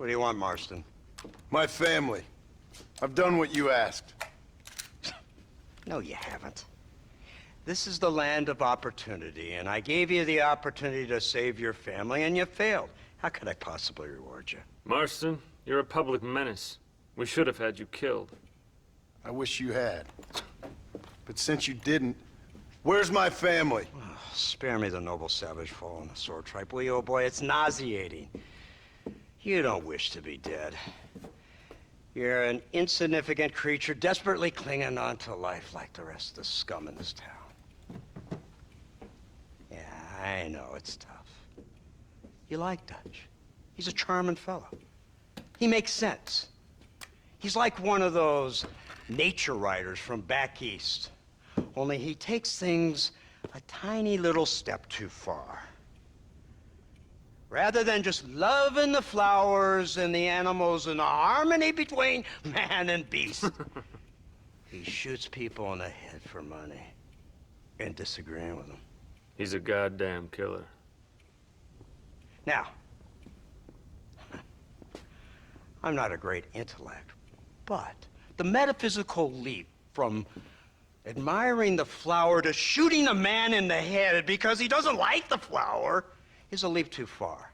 What do you want, Marston? My family. I've done what you asked. No, you haven't. This is the land of opportunity, and I gave you the opportunity to save your family, and you failed. How could I possibly reward you? Marston, you're a public menace. We should have had you killed. I wish you had. But since you didn't, where's my family? Oh, spare me the noble savage fall on the sword tripe, will you, old boy? It's nauseating. You don't wish to be dead. You're an insignificant creature desperately clinging on to life like the rest of the scum in this town. Yeah, I know it's tough. You like Dutch. He's a charming fellow. He makes sense. He's like one of those nature writers from back east. Only he takes things a tiny little step too far. Rather than just loving the flowers and the animals and the harmony between man and beast, he shoots people in the head for money and disagreeing with them. He's a goddamn killer. Now, I'm not a great intellect, but the metaphysical leap from admiring the flower to shooting a man in the head because he doesn't like the flower is a leap too far.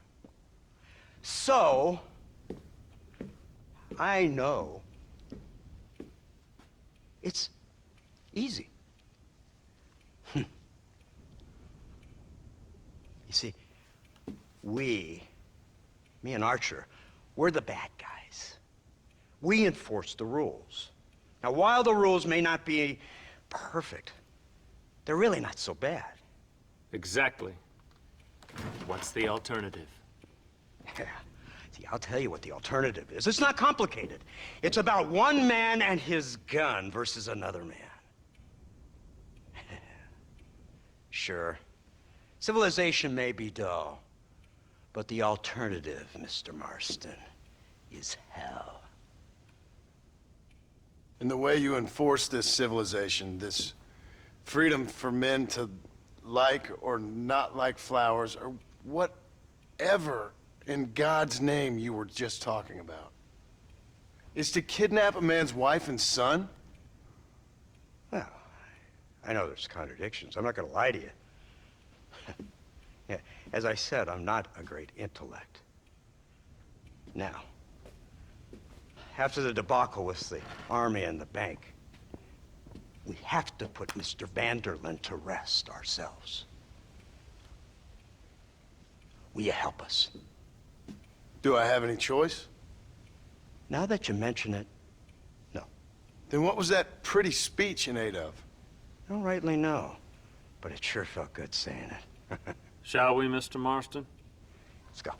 So, I know it's easy. You see, me and Archer, we're the bad guys. We enforce the rules. Now, while the rules may not be perfect, they're really not so bad. Exactly. What's the alternative? Yeah. See, I'll tell you what the alternative is. It's not complicated. It's about one man and his gun versus another man. Sure, civilization may be dull, but the alternative, Mr. Marston, is hell. And the way you enforce this civilization, this freedom for men to like or not like flowers, or whatever in God's name you were just talking about, is to kidnap a man's wife and son? Well, I know there's contradictions. I'm not going to lie to you. Yeah, as I said, I'm not a great intellect. Now, after the debacle with the army and the bank, we have to put Mr. Vanderlyn to rest ourselves. Will you help us? Do I have any choice? Now that you mention it, no. Then what was that pretty speech in aid of? I don't rightly know, but it sure felt good saying it. Shall we, Mr. Marston? Let's go.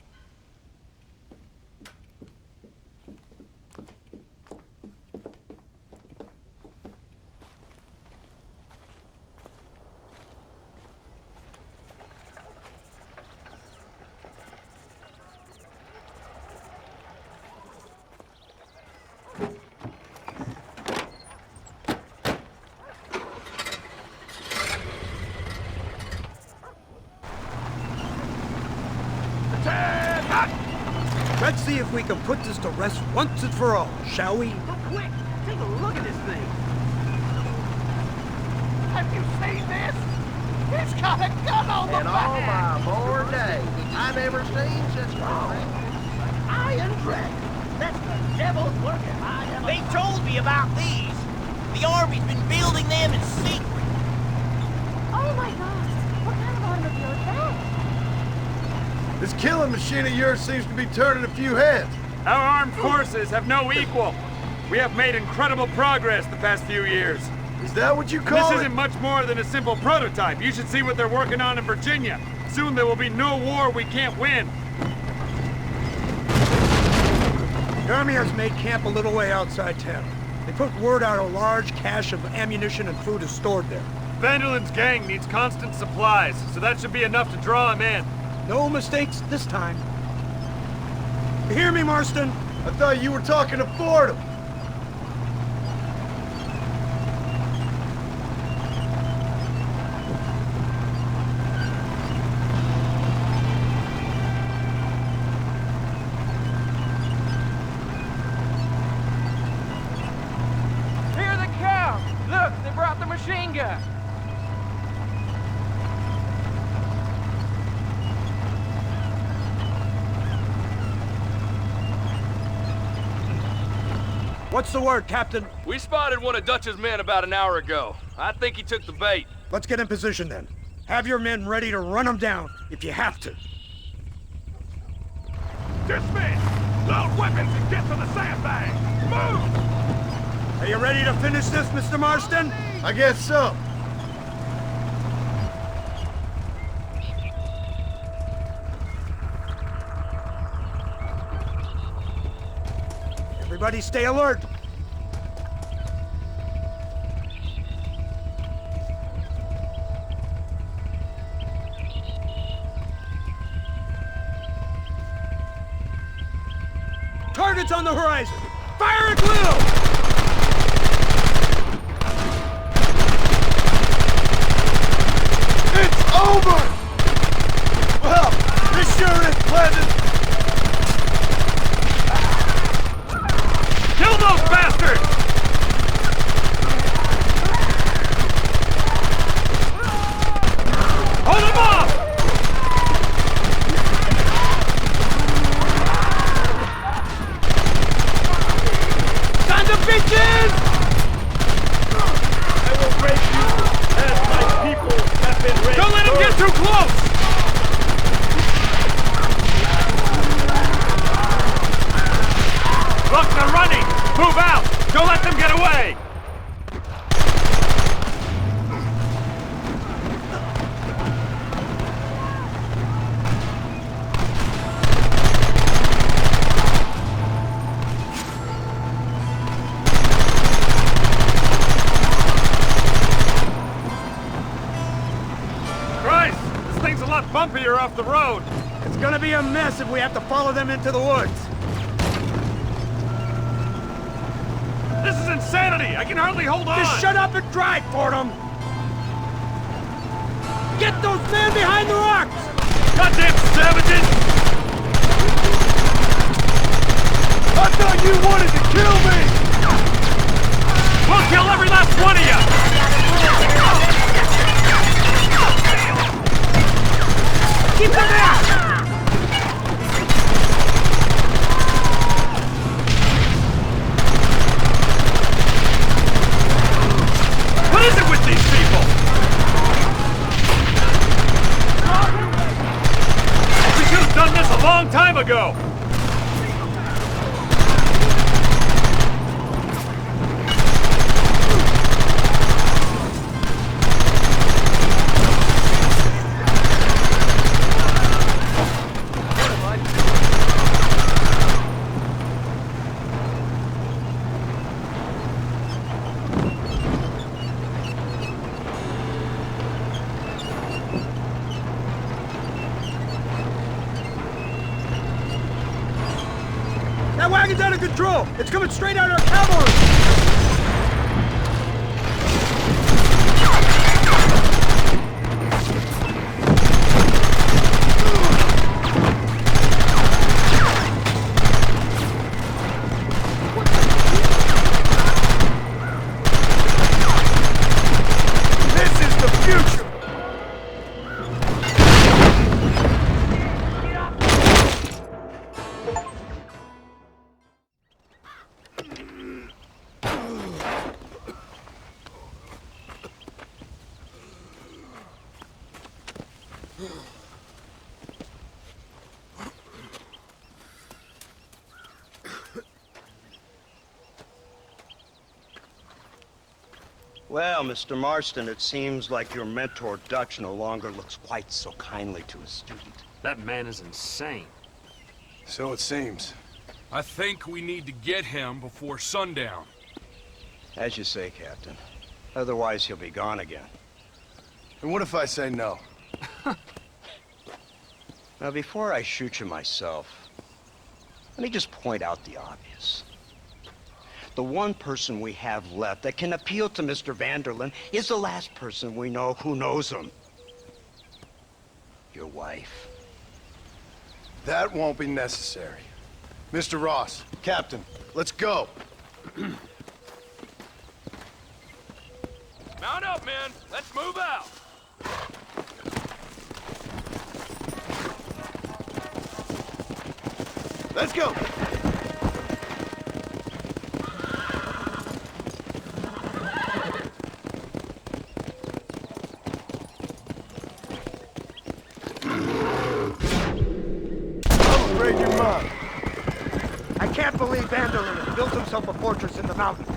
Let's see if we can put this to rest once and for all, shall we? But quick, take a look at this thing. Have you seen this? It's got a gun on the back. In all my born days, I never seen such a thing. Iron Dragon. That's the devil's working. They told me about these. The Army's been building them in secret. Oh my gosh, what kind of automobile is that? This killing machine of yours seems to be turning a few heads. Our armed forces have no equal. We have made incredible progress the past few years. Is that what you call This isn't much more than a simple prototype. You should see what they're working on in Virginia. Soon there will be no war we can't win. The Army has made camp a little way outside town. They put word out a large cache of ammunition and food is stored there. Vanderlyn's gang needs constant supplies, so that should be enough to draw him in. No mistakes this time. You hear me, Marston? I thought you were talking to Fordham. What's the word, Captain? We spotted one of Dutch's men about an hour ago. I think he took the bait. Let's get in position then. Have your men ready to run them down if you have to. Dismiss! Load weapons and get to the sandbag! Move! Are you ready to finish this, Mr. Marston? I guess so. Everybody stay alert. Targets on the horizon! Fire at will! It's over! Well, this sure is pleasant. Kill those bastards! Hold them off! Sons of bitches! I will break you as my people have been raised. Don't let him get too close! Look, they're running! Move out! Don't let them get away! Christ! This thing's a lot bumpier off the road! It's gonna be a mess if we have to follow them into the woods. This is insanity! I can hardly hold on! Just shut up and drive, Fordham! Get those men behind the rocks! Goddamn savages! I thought you wanted to kill me! We'll kill every last one of you! Keep them out! What is it with these people? We should have done this a long time ago! That wagon's out of control! It's coming straight at our cavalry! This is the future! Well, Mr. Marston, it seems like your mentor Dutch no longer looks quite so kindly to his student. That man is insane. So it seems. I think we need to get him before sundown. As you say, Captain. Otherwise, he'll be gone again. And what if I say no? Now, before I shoot you myself, let me just point out the obvious. The one person we have left that can appeal to Mr. Vanderlyn is the last person we know who knows him. Your wife. That won't be necessary. Mr. Ross, Captain, let's go. Mount up, men. Let's move out. Let's go. can't believe Vanderlyn has built himself a fortress in the mountains.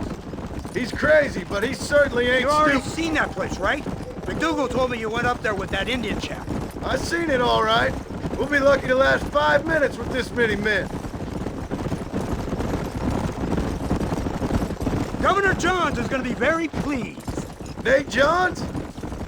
He's crazy, but he certainly ain't You already stupid. seen that place, right? McDougal told me you went up there with that Indian chap. I seen it all right. We'll be lucky to last 5 minutes with this many men. Governor Johns is going to be very pleased. Nate Johns?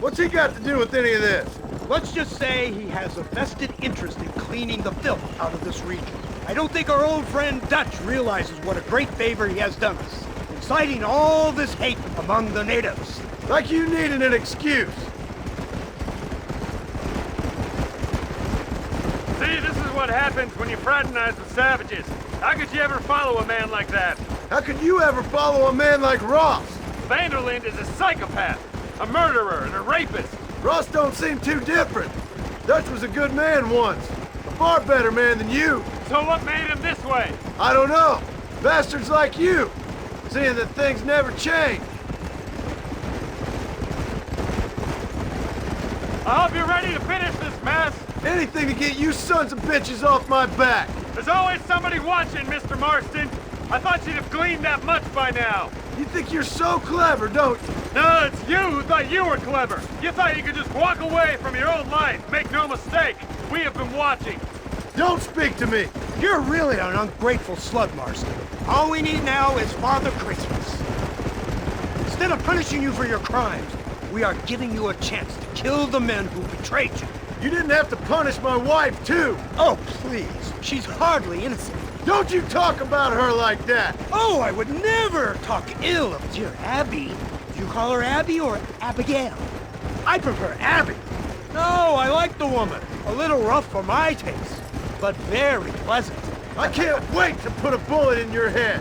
What's he got to do with any of this? Let's just say he has a vested interest in cleaning the filth out of this region. I don't think our old friend Dutch realizes what a great favor he has done us, inciting all this hate among the natives. Like you needed an excuse. See, this is what happens when you fraternize with savages. How could you ever follow a man like that? How could you ever follow a man like Ross? Vanderlyn is a psychopath, a murderer, and a rapist. Ross don't seem too different. Dutch was a good man once. A far better man than you. So what made him this way? I don't know. Bastards like you. Seeing that things never change. I hope you're ready to finish this mess. Anything to get you sons of bitches off my back. There's always somebody watching, Mr. Marston. I thought you'd have gleaned that much by now. You think you're so clever, don't you? No, it's you who thought you were clever. You thought you could just walk away from your own life. Make no mistake, we have been watching. Don't speak to me. You're really an ungrateful slut, Marston. All we need now is Father Christmas. Instead of punishing you for your crimes, we are giving you a chance to kill the men who betrayed you. You didn't have to punish my wife, too. Oh, please. She's hardly innocent. Don't you talk about her like that. Oh, I would never talk ill of dear Abby. Do you call her Abby or Abigail? I prefer Abby. No, I like the woman. A little rough for my taste, but very pleasant. I can't wait to put a bullet in your head.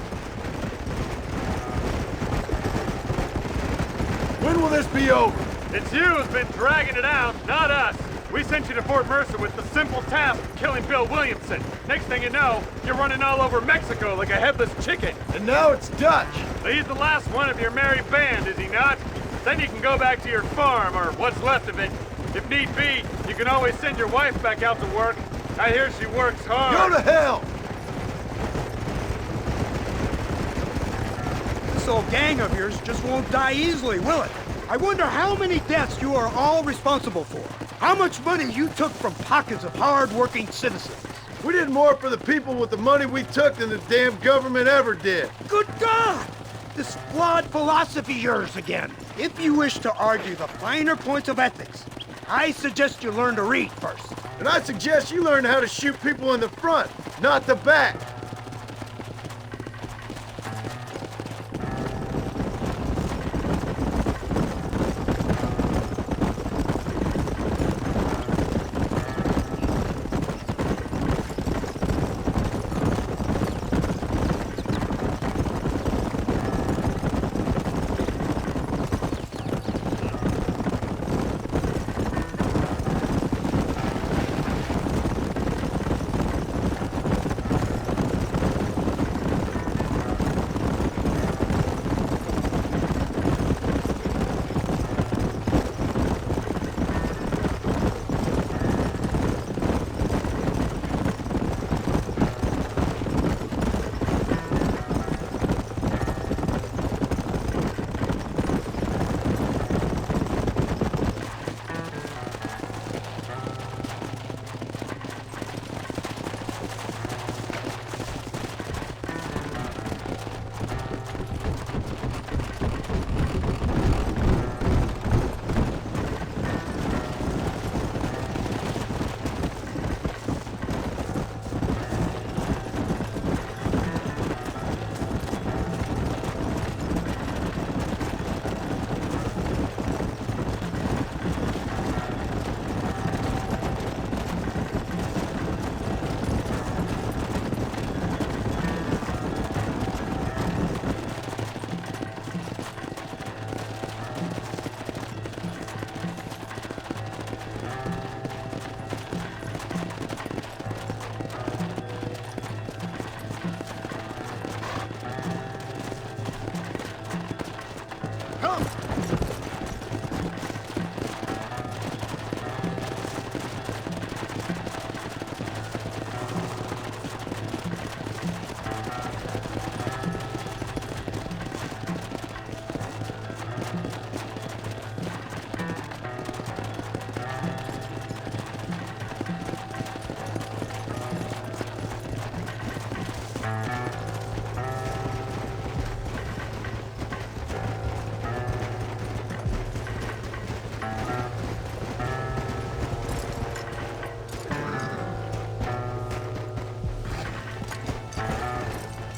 When will this be over? It's you who's been dragging it out, not us. We sent you to Fort Mercer with the simple task of killing Bill Williamson. Next thing you know, you're running all over Mexico like a headless chicken. And now it's Dutch. He's the last one of your merry band, is he not? Then you can go back to your farm, or what's left of it. If need be, you can always send your wife back out to work. I hear she works hard. Go to hell! This old gang of yours just won't die easily, will it? I wonder how many deaths you are all responsible for. How much money you took from pockets of hard-working citizens. We did more for the people with the money we took than the damn government ever did. Good God! This flawed philosophy of yours again. If you wish to argue the finer points of ethics, I suggest you learn to read first. And I suggest you learn how to shoot people in the front, not the back.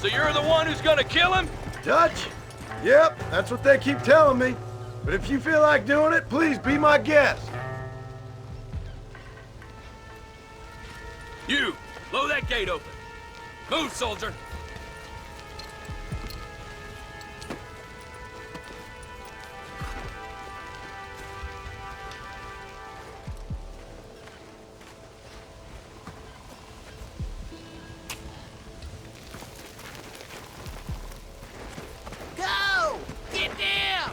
So you're the one who's gonna kill him? Dutch? Yep, that's what they keep telling me. But if you feel like doing it, please be my guest. You, blow that gate open. Move, soldier. Go! Get down!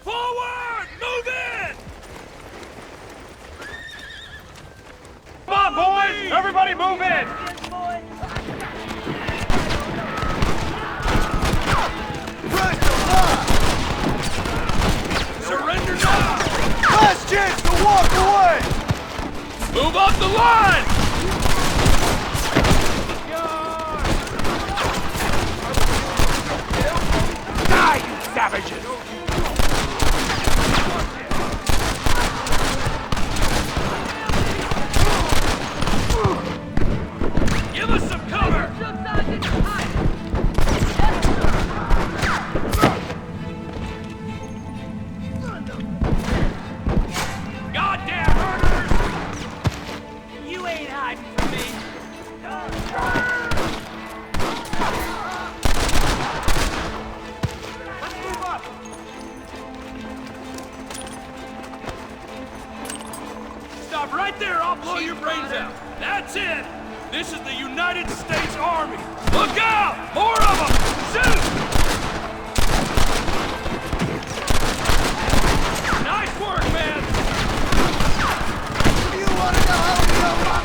Forward! Move in! Come on, boys! Everybody move in! Surrender now! Last chance to walk away! Move up the line! Die, you savages! Give us some cover! Goddamn murderers! You ain't hiding from me. Let's move up! Stop right there, I'll blow your brains out. That's it! This is the United States Army. Look out! More of them! Shoot! Nice work, man! You wanna know how your mama...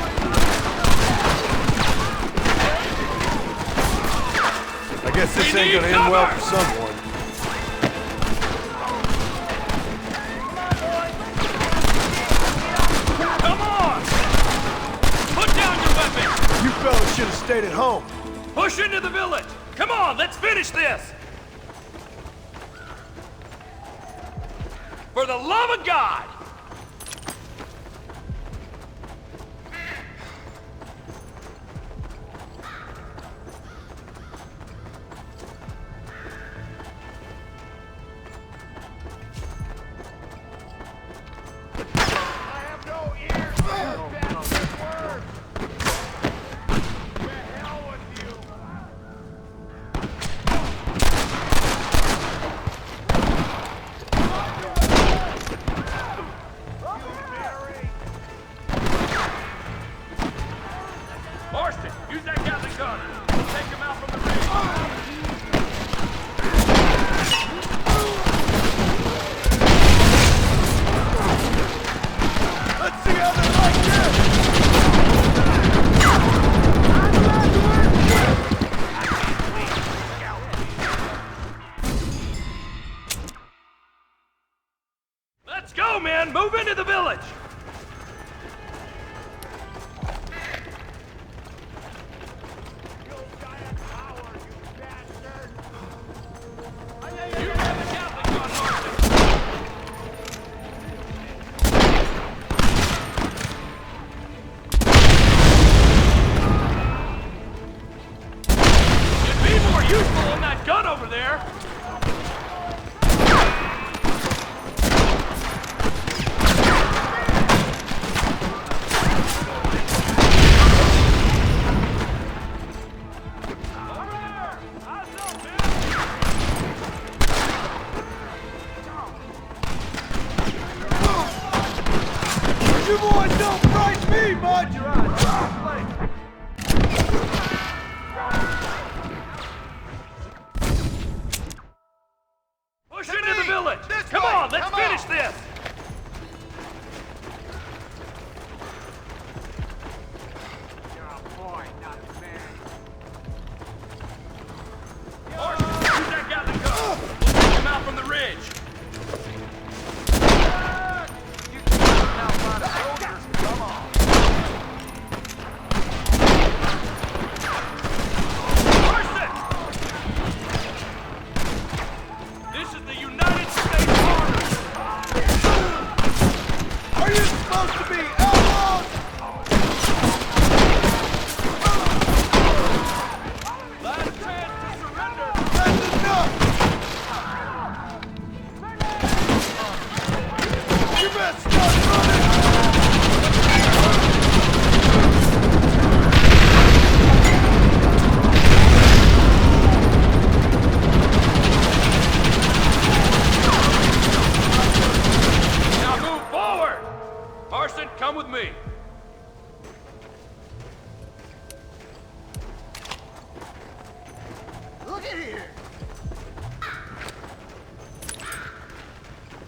I guess this We ain't need gonna end well cover! for someone. Come on! Put down your weapon! You fellas should have stayed at home. Push into the village! Come on, let's finish this! For the love of God! Marston, use that Gatling gun. We'll take him out from the ridge. Let's see how they like this! Let's go, man! Move into the village! You have the Gatling gun, Marston. You'd be more useful than that gun over there. You boys don't price me much! You're on. Push into the village! Come on, let's finish this! Marston, use that Gatling gun. We'll take him out from the ridge. Marston! This is the United States Army.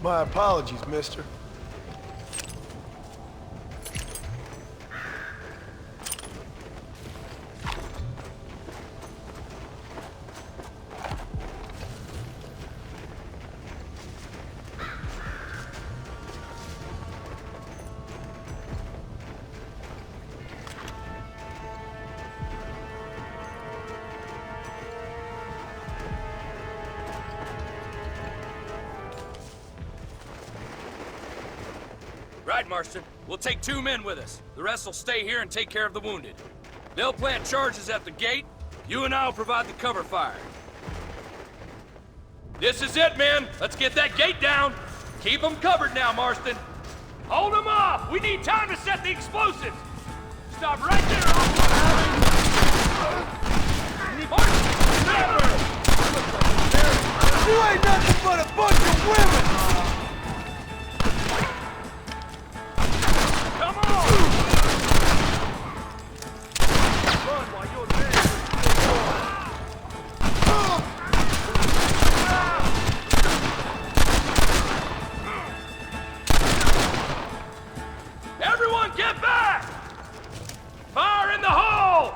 My apologies, mister. Right, Marston. We'll take 2 men with us. The rest will stay here and take care of the wounded. They'll plant charges at the gate. You and I will provide the cover fire. This is it, men. Let's get that gate down. Keep them covered now, Marston. Hold them off! We need time to set the explosives! Stop right there! Marston! You ain't nothing but a bunch of women! Come on! Run while you're there. Everyone get back! Fire in the hole!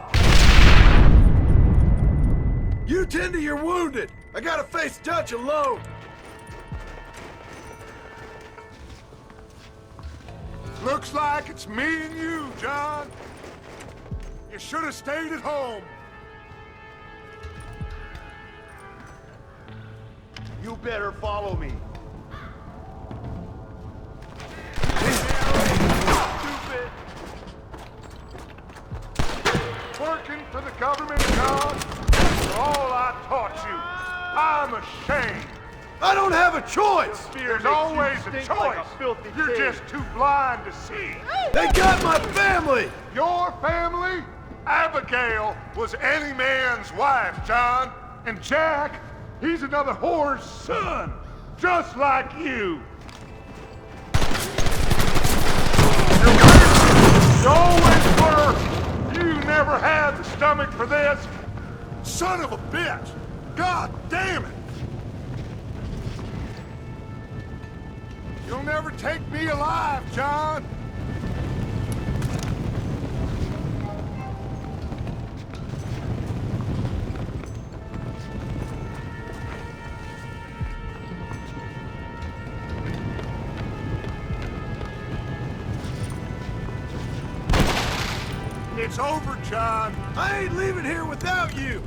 You tend to your wounded. I gotta face Dutch alone. Looks like it's me and you, John. You should have stayed at home. You better follow me. Stupid. Working for the government, John, for all I taught you. I'm ashamed. I don't have a choice. There's always a choice. You're just too blind to see. They got my family. Your family? Abigail was any man's wife, John. And Jack, he's another whore's son, just like you. You always were. You never had the stomach for this. Son of a bitch. God damn it. You'll never take me alive, John. It's over, John. I ain't leaving here without you.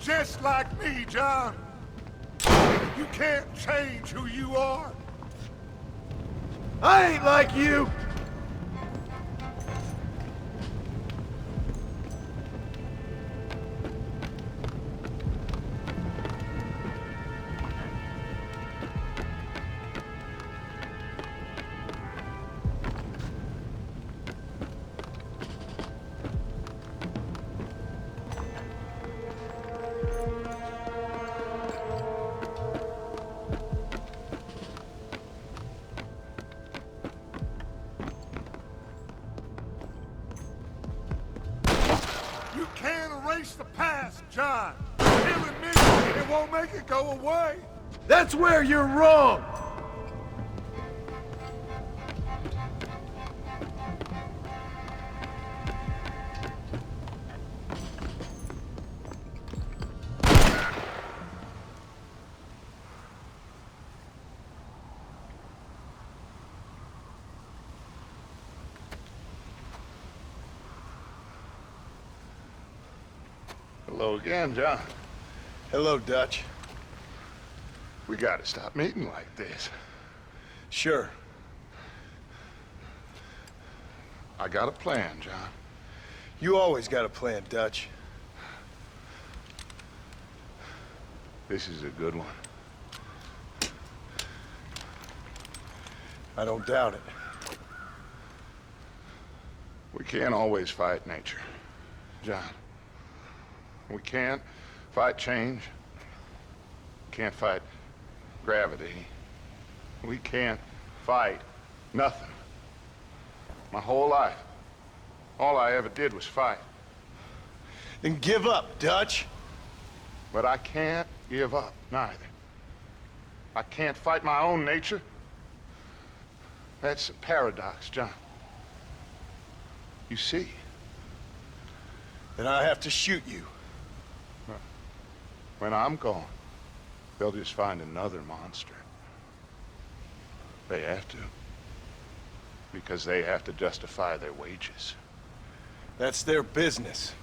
Just like me, John. You can't change who you are. I ain't like you. You can't erase the past, John. Killing me, it won't make it go away. That's where you're wrong. Hello again, John. Hello, Dutch. We gotta stop meeting like this. Sure. I got a plan, John. You always got a plan, Dutch. This is a good one. I don't doubt it. We can't always fight nature, John. We can't fight change. Can't fight gravity. We can't fight nothing. My whole life, all I ever did was fight. Then give up, Dutch. But I can't give up, neither. I can't fight my own nature. That's a paradox, John. You see? Then I have to shoot you. When I'm gone, they'll just find another monster. They have to. Because they have to justify their wages. That's their business.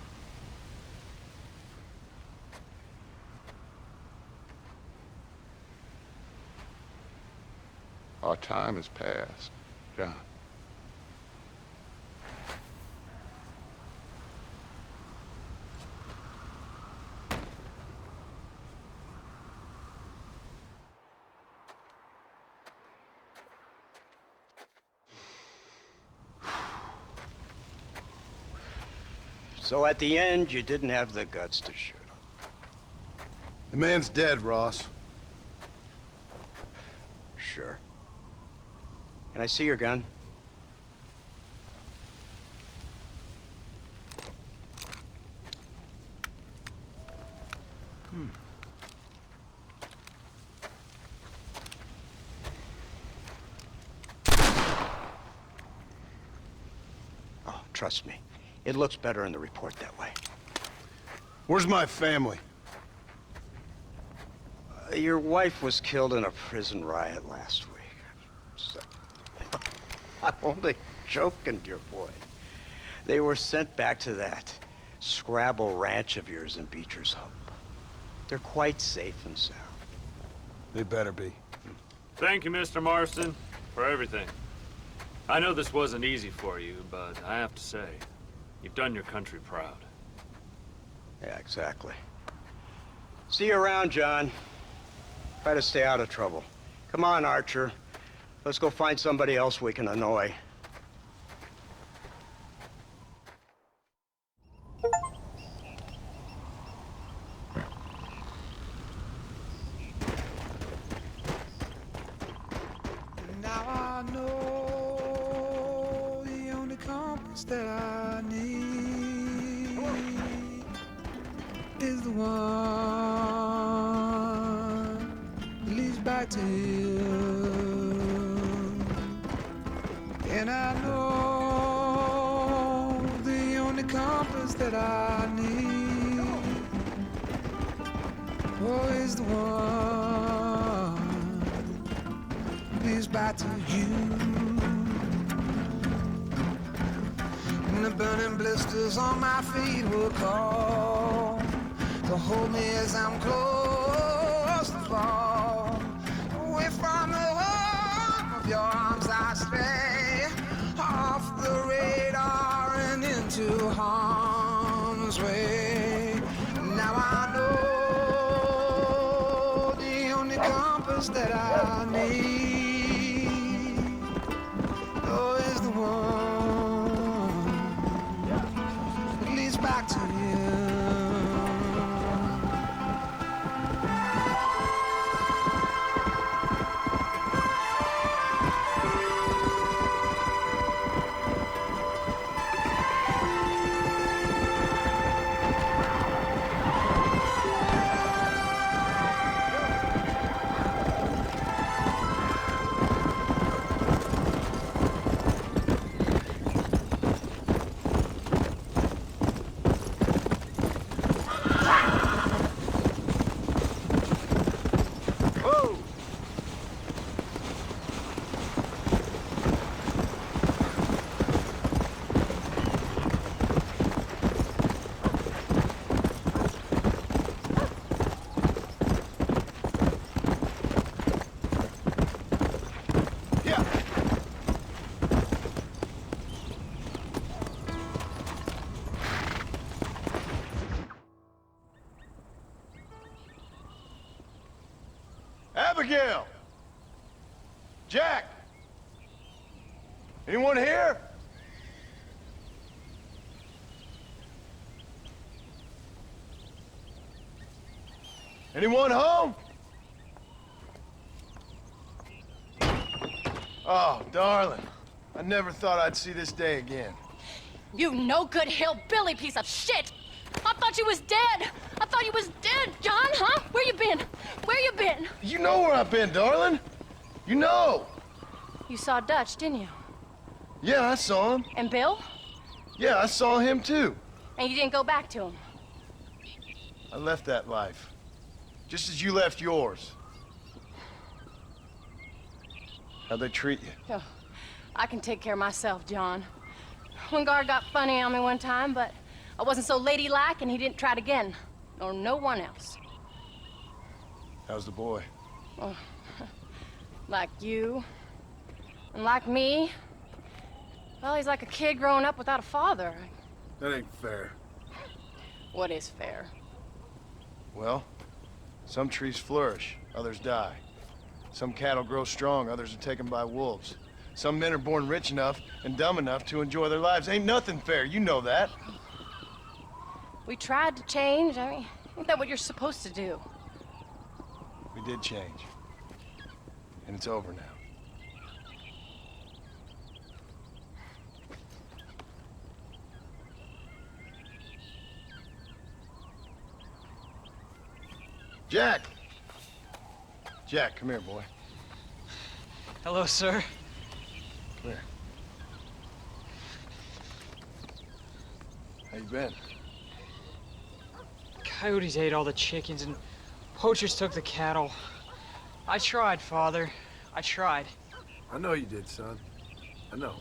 Our time has passed, John. So at the end, you didn't have the guts to shoot him. The man's dead, Ross. Sure. Can I see your gun? Oh, trust me. It looks better in the report that way. Where's my family? Your wife was killed in a prison riot last week. So, I'm only joking, dear boy. They were sent back to that Scrabble ranch of yours in Beecher's Hope. They're quite safe and sound. They better be. Thank you, Mr. Marston, for everything. I know this wasn't easy for you, but I have to say, you've done your country proud. Yeah, exactly. See you around, John. Try to stay out of trouble. Come on, Archer. Let's go find somebody else we can annoy. Now I know the only compass that I need is the one that leads back to you. And I know the only compass that I need, oh, is the one that leads back to you. And the burning blisters on my feet will call to hold me as I'm close to fall. Away from the warmth of your arms I stray, off the radar and into harm's way. Now I know the only compass that I need, oh, is the one that leads back to you. Abigail! Jack! Anyone here? Anyone home? Oh, darling. I never thought I'd see this day again. You no good hillbilly piece of shit! I thought you was dead! I thought you was dead, John, huh? Where you been? Where you been? You know where I've been, darling. You know. You saw Dutch, didn't you? Yeah, I saw him. And Bill? Yeah, I saw him too. And you didn't go back to him? I left that life. Just as you left yours. How'd they treat you? Oh, I can take care of myself, John. One guard got funny on me one time, but I wasn't so ladylike and he didn't try it again. Nor no one else. How's the boy? Oh, like you. And like me. Well, he's like a kid growing up without a father. That ain't fair. What is fair? Well, some trees flourish, others die. Some cattle grow strong, others are taken by wolves. Some men are born rich enough and dumb enough to enjoy their lives. Ain't nothing fair, you know that. We tried to change. I mean, ain't that what you're supposed to do? We did change. And it's over now. Jack! Jack, come here, boy. Hello, sir. Come here. How you been? Coyotes ate all the chickens and poachers took the cattle. I tried, Father. I tried. I know you did, son. I know.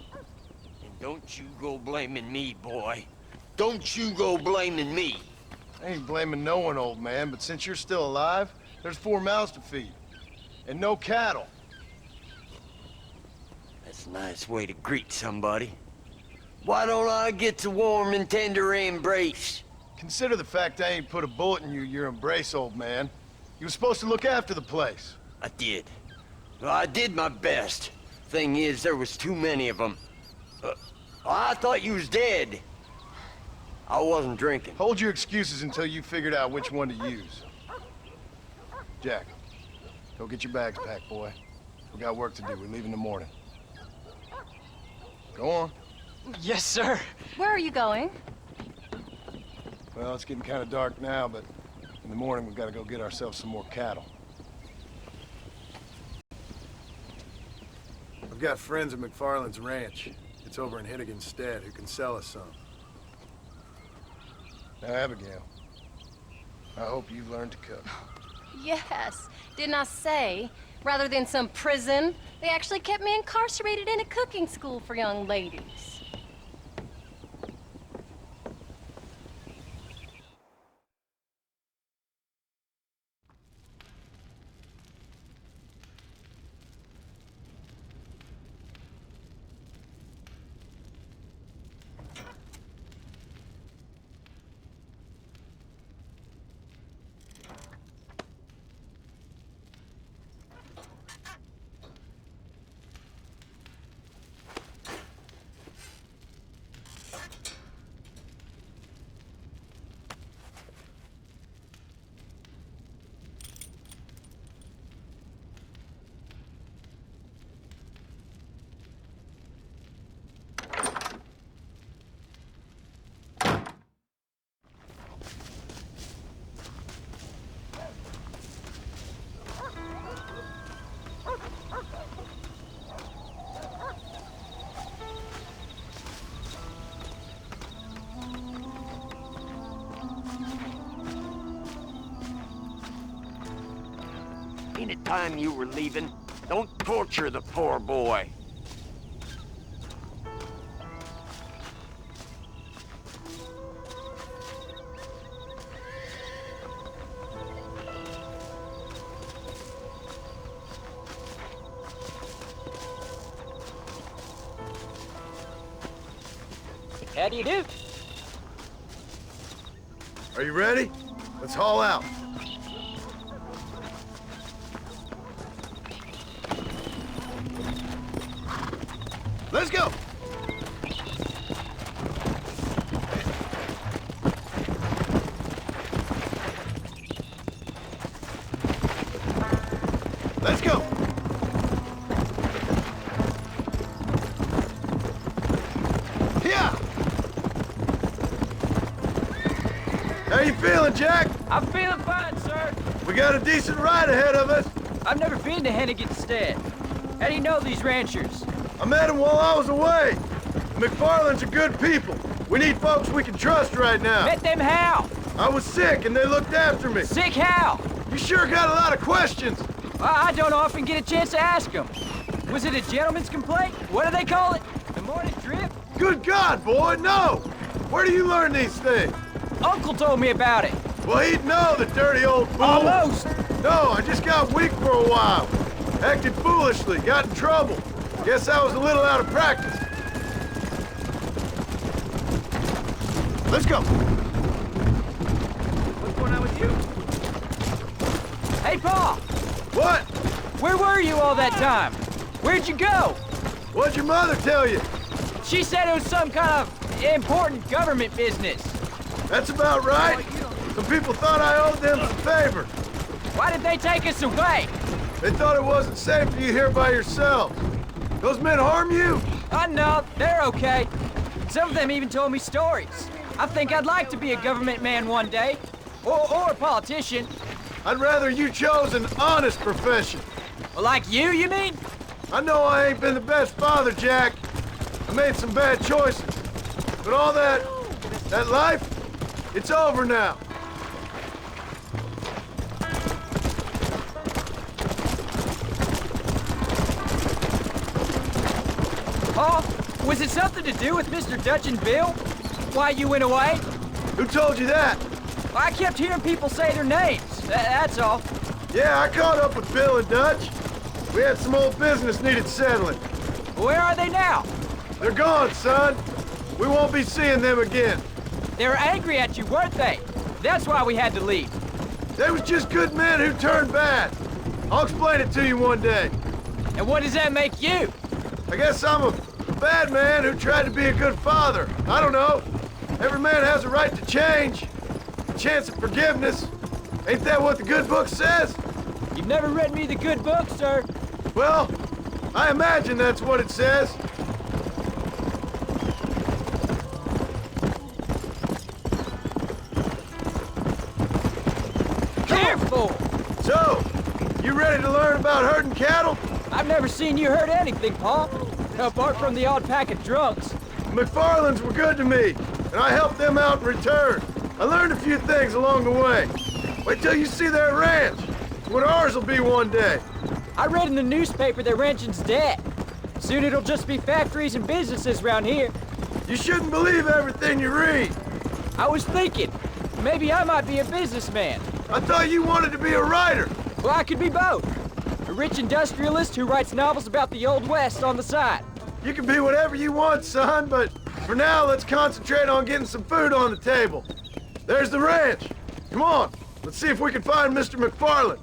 And don't you go blaming me, boy. Don't you go blaming me. I ain't blaming no one, old man, but since you're still alive, there's 4 mouths to feed. And no cattle. That's a nice way to greet somebody. Why don't I get a warm and tender embrace? Consider the fact I ain't put a bullet in your embrace, old man. You were supposed to look after the place. I did. Well, I did my best. Thing is, there was too many of them. I thought you was dead. I wasn't drinking. Hold your excuses until you figured out which one to use. Jack, go get your bags packed, boy. We got work to do. We leave in the morning. Go on. Yes, sir. Where are you going? Well, it's getting kind of dark now, but in the morning we've got to go get ourselves some more cattle. I've got friends at McFarland's ranch. It's over in Hennigan's stead who can sell us some. Now, Abigail, I hope you've learned to cook. Yes. Didn't I say, rather than some prison, they actually kept me incarcerated in a cooking school for young ladies. Ain't it time you were leaving? Don't torture the poor boy. How do you do? Are you ready? Let's haul out. Let's go! Let's go! Yeah! How you feeling, Jack? I'm feeling fine, sir. We got a decent ride ahead of us. I've never been to Henniganstead. How do you know these ranchers? I met them while I was away. McFarland's are good people. We need folks we can trust right now. Met them how? I was sick and they looked after me. Sick how? You sure got a lot of questions. I don't often get a chance to ask them. Was it a gentleman's complaint? What do they call it? The morning drip? Good God, boy, no! Where do you learn these things? Uncle told me about it. Well, he'd know, the dirty old fool. Almost. No, I just got weak for a while. Acted foolishly, got in trouble. Guess I was a little out of practice. Let's go. What's going on with you? Hey, Pa! What? Where were you all that time? Where'd you go? What'd your mother tell you? She said it was some kind of important government business. That's about right. Some people thought I owed them some favor. Why did they take us away? They thought it wasn't safe for you here by yourself. Those men harm you? No, they're okay. Some of them even told me stories. I think I'd like to be a government man one day. Or a politician. I'd rather you chose an honest profession. Like you mean? I know I ain't been the best father, Jack. I made some bad choices. But all that life, it's over now. Pa, was it something to do with Mr. Dutch and Bill? Why you went away? Who told you that? I kept hearing people say their names. That's all. Yeah, I caught up with Bill and Dutch. We had some old business needed settling. Where are they now? They're gone, son. We won't be seeing them again. They were angry at you, weren't they? That's why we had to leave. They was just good men who turned bad. I'll explain it to you one day. And what does that make you? I guess I'm a bad man who tried to be a good father. I don't know. Every man has a right to change. A chance of forgiveness. Ain't that what the good book says? You've never read me the good book, sir. Well, I imagine that's what it says. Careful! So, you ready to learn about herding cattle? I've never seen you hurt anything, Pa. Apart from the odd pack of drunks. The McFarlands were good to me, and I helped them out in return. I learned a few things along the way. Wait till you see their ranch. It's what ours will be one day. I read in the newspaper that ranching's dead. Soon it'll just be factories and businesses around here. You shouldn't believe everything you read. I was thinking, maybe I might be a businessman. I thought you wanted to be a writer. Well, I could be both. A rich industrialist who writes novels about the Old West on the side. You can be whatever you want, son, but for now, let's concentrate on getting some food on the table. There's the ranch. Come on, let's see if we can find Mr. McFarland.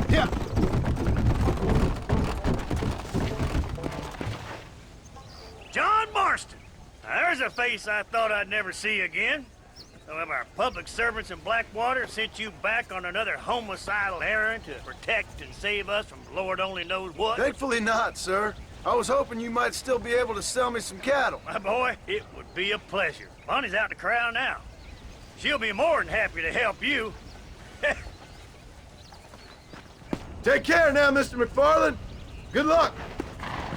Yeah. John Marston. Now, there's a face I thought I'd never see again. Some of our public servants in Blackwater sent you back on another homicidal errand to protect and save us from Lord only knows what. Thankfully not, sir. I was hoping you might still be able to sell me some cattle. My boy, it would be a pleasure. Bonnie's out in the crowd now. She'll be more than happy to help you. Take care now, Mr. McFarland. Good luck.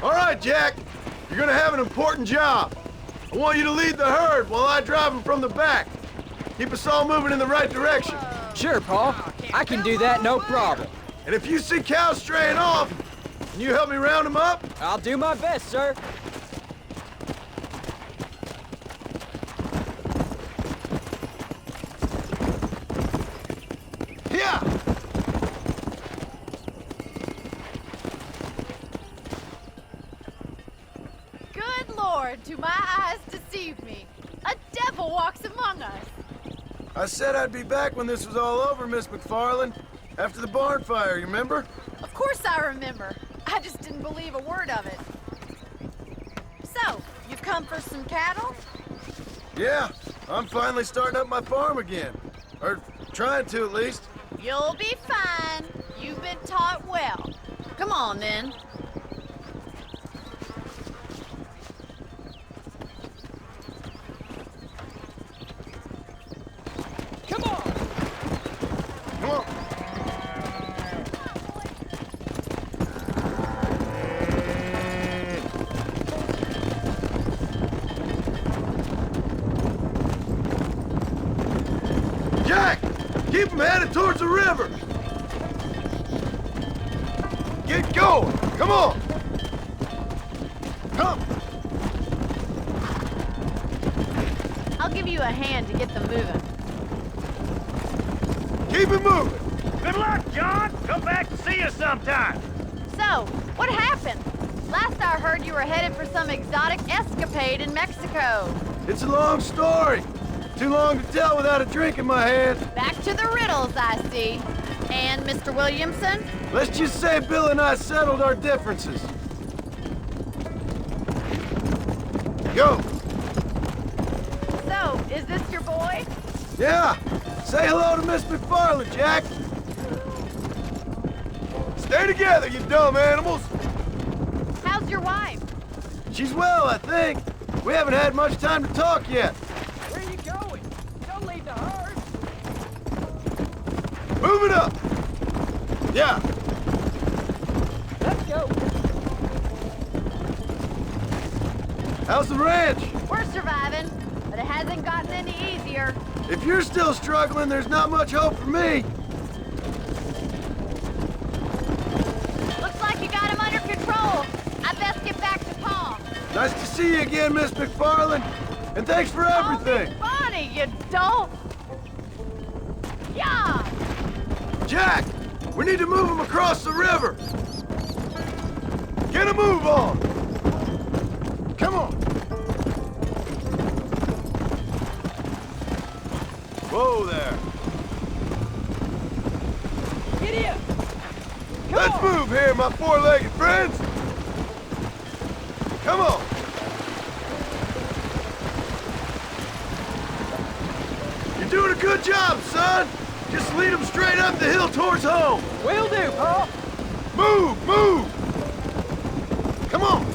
All right, Jack. You're gonna have an important job. I want you to lead the herd while I drive them from the back. Keep us all moving in the right direction. Sure, Pa. I can do that, no problem. And if you see cows straying off, can you help me round them up? I'll do my best, sir. Yeah. Good Lord, do my eyes deceive me? A devil walks among I said I'd be back when this was all over, Miss McFarland. After the barn fire, you remember? Of course I remember. I just didn't believe a word of it. So, you've come for some cattle? Yeah, I'm finally starting up my farm again. Or trying to, at least. You'll be fine. You've been taught well. Come on, then. Come on! Come on. Jack! Keep them headed towards the river! Get going! Come on! Come! I'll give you a hand to get them moving. Keep it moving! Good luck, John. Come back to see us sometime. So, what happened? Last I heard you were headed for some exotic escapade in Mexico. It's a long story. Too long to tell without a drink in my hand. Back to the riddles, I see. And Mr. Williamson? Let's just say Bill and I settled our differences. Go! So, is this your boy? Yeah! Say hello to Miss McFarland, Jack! Stay together, you dumb animals! How's your wife? She's well, I think. We haven't had much time to talk yet. Where are you going? Don't leave the herd. Move it up! Yeah. Let's go. How's the ranch? We're surviving, but it hasn't gotten any easier. If you're still struggling, there's not much hope for me. Looks like you got him under control. I best get back to Pa. Nice to see you again, Miss McFarland. And thanks for everything. Call me Bonnie, you don't. Yeah! Jack, we need to move him across the river. Get a move on. Come on. Whoa there. Giddy up. Let's move here, my four-legged friends. Come on. You're doing a good job, son. Just lead them straight up the hill towards home. Will do, Pa. Move, move. Come on.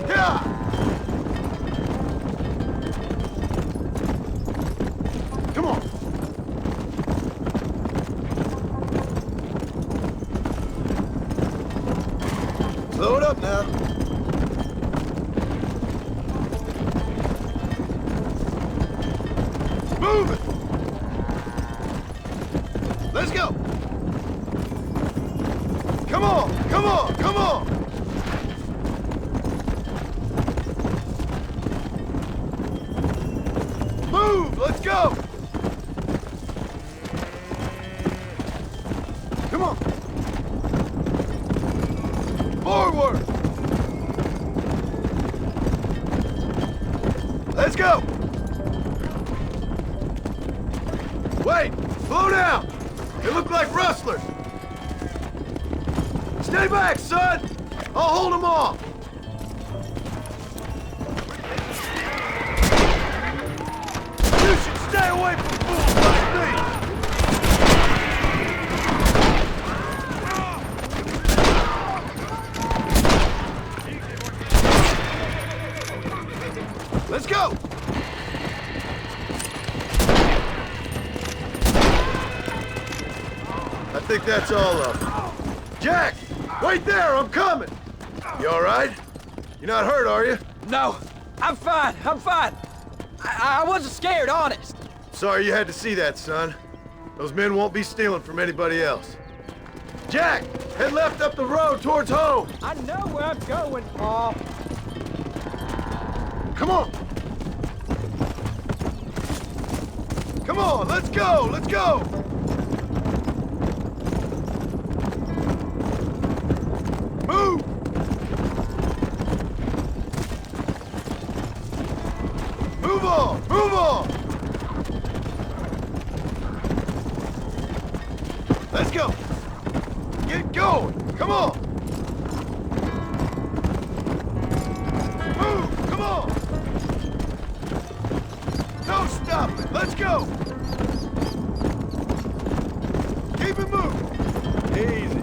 Yeah. Come on. Slow it up now. Move it. Let's go. Come on, come on, come on. Move, let's go. Come on. Forward. Let's go. Wait, slow down. They look like rustlers. Stay back, son. I'll hold them off. You should stay away from fools like me. Let's go! I think that's all of them. Jack! Wait there! I'm coming! You all right? You're not hurt, are you? No, I'm fine. I'm fine. I wasn't scared, honest. Sorry you had to see that, son. Those men won't be stealing from anybody else. Jack! Head left up the road towards home! I know where I'm going, Pa. Come on! Come on, let's go! Let's go! Move! Move on! Let's go. Get going. Come on. Move. Come on. No stopping. Let's go. Keep it moving. Easy.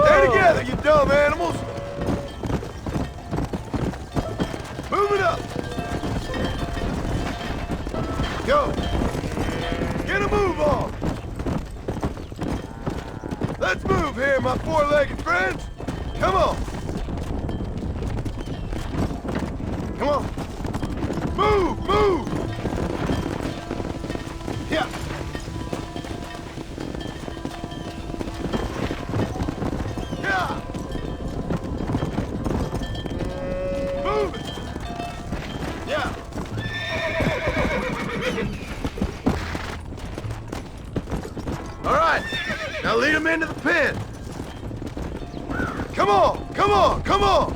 Stay together, you dumb animals. Move it up. Go. Get a move on. Let's move here, my four-legged friends. Come on. Come on. Move, move. Yeah. Yeah. Move it. Yeah. All right. Now lead them into the pen. Come on, come on, come on.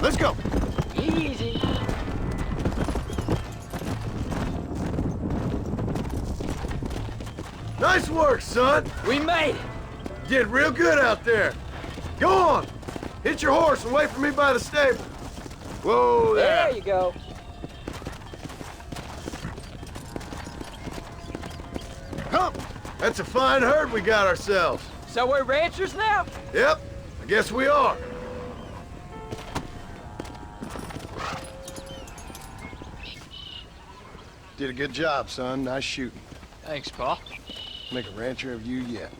Let's go. Easy. Nice work, son. We made it. You did real good out there. Go on. Hit your horse and wait for me by the stable. Whoa there. There you go. Come. That's a fine herd we got ourselves. So we're ranchers now? Yep. I guess we are. Did a good job, son. Nice shooting. Thanks, Pa. Make a rancher of you yet.